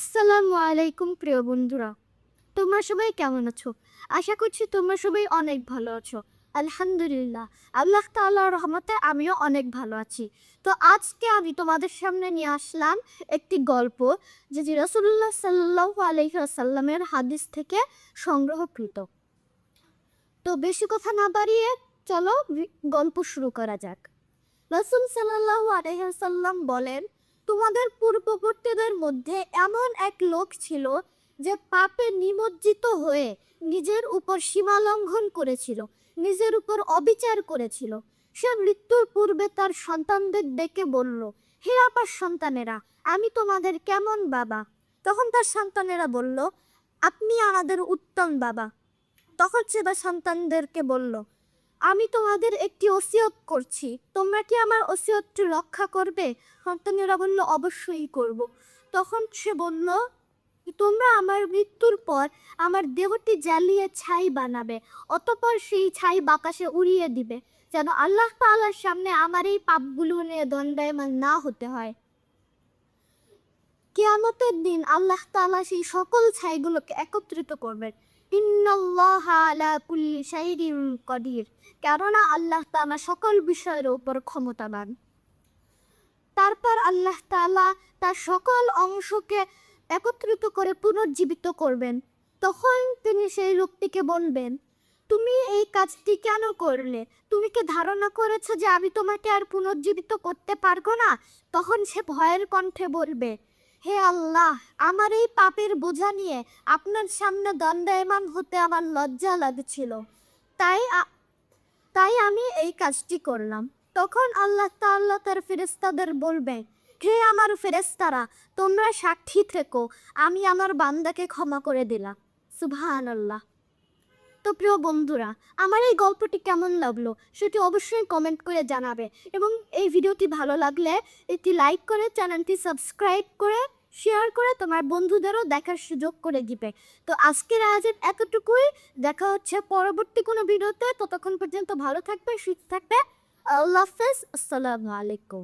আসসালামু আলাইকুম প্রিয় বন্ধুরা, তোমরা সবাই কেমন আছো? আশা করছি তোমরা সবাই অনেক ভালো আছো। আলহামদুলিল্লাহ, আল্লাহ তাআলার রহমতে আমিও অনেক ভালো আছি। তো আজকে আমি তোমাদের সামনে নিয়ে আসলাম একটি গল্প, যেটি রাসূলুল্লাহ সাল্লাল্লাহু আলাইহি ওয়াসাল্লামের হাদিস থেকে সংগ্রহকৃত। তো বেশি কথা না বাড়িয়ে চলো গল্প শুরু করা যাক। রাসূল সাল্লাল্লাহু আলাইহি ওয়াসাল্লাম বলেন, তোমাদের পূর্ববর্তীদের মধ্যে এমন এক লোক ছিল যে পাপে নিমজ্জিত হয়ে নিজের উপর সীমা লঙ্ঘন করেছিল, নিজের উপর অবিচার করেছিল। সে মৃত্যুর পূর্বে তার সন্তানদের ডেকে বলল, হে আমার সন্তানেরা, আমি তোমাদের কেমন বাবা? তখন তার সন্তানেরা বলল, আপনি আমাদের উত্তম বাবা। তখন সে তার সন্তানদেরকে বলল, আমি তোমাদের একটি ওসিয়ত করছি, তোমরা কি আমার ওসিয়তটি রক্ষা করবে? সন্তানেরা বলল, অবশ্যই করব। তখন সে বলল, তোমরা আমার মৃত্যুর পর আমার দেহটি জ্বালিয়ে ছাই বানাবে, অতঃপর সেই ছাই বাতাসে উড়িয়ে দিবে, যেন আল্লাহ তাআলার সামনে আমার এই পাপগুলো নিয়ে দণ্ডায়মান না হতে হয়। কিয়ামতের দিন আল্লাহ তাআলা সেই সকল ছাইগুলোকে একত্রিত করবেন। ইন্নাল্লাহা আলা কুল্লি শাইইন কাদির, কেননা আল্লাহ তাআলা সকল বিষয়ের উপর ক্ষমতাবান। তারপর আল্লাহ তাআলা তার সকল অংশকে একত্রিত করে পুনর্জীবিত করবেন। তখন তিনি সেই লোকটিকে বলবেন, তুমি এই কাজটি কেন করলে? তুমি কি ধারণা করেছো যে আমি তোমাকে আর পুনর্জীবিত করতে পারবো না? তখন সে ভয়ের কণ্ঠে বলবে, হে আল্লাহ, আমার এই পাপের বোঝা নিয়ে আপনার সামনে দণ্ডায়মান হতে আমার লজ্জা লাগছিল, তাই তাই আমি এই কাজটি করলাম। তখন আল্লাহ তাআলা তার ফেরেশতাদের বলবে, হে আমার ফেরেশতারা, তোমরা সাক্ষী থেকো, আমি আমার বান্দাকে ক্ষমা করে দিলাম। সুবহানাল্লাহ। তো প্রিয় বন্ধুরা, আমার এই গল্পটি কেমন লাগলো সেটি অবশ্যই কমেন্ট করে জানাবে, এবং এই ভিডিওটি ভালো লাগলে একটি লাইক করে চ্যানেলটি সাবস্ক্রাইব করে শেয়ার করে তোমার বন্ধুদেরও দেখার সুযোগ করে দিবে। তো আজকের আয়োজন এতটুকুই। দেখা হচ্ছে পরবর্তী কোনো ভিডিওতে। ততক্ষণ পর্যন্ত ভালো থাকবে, সুস্থ থাকবে। আল্লাহ হাফেজ। আসসালামু আলাইকুম।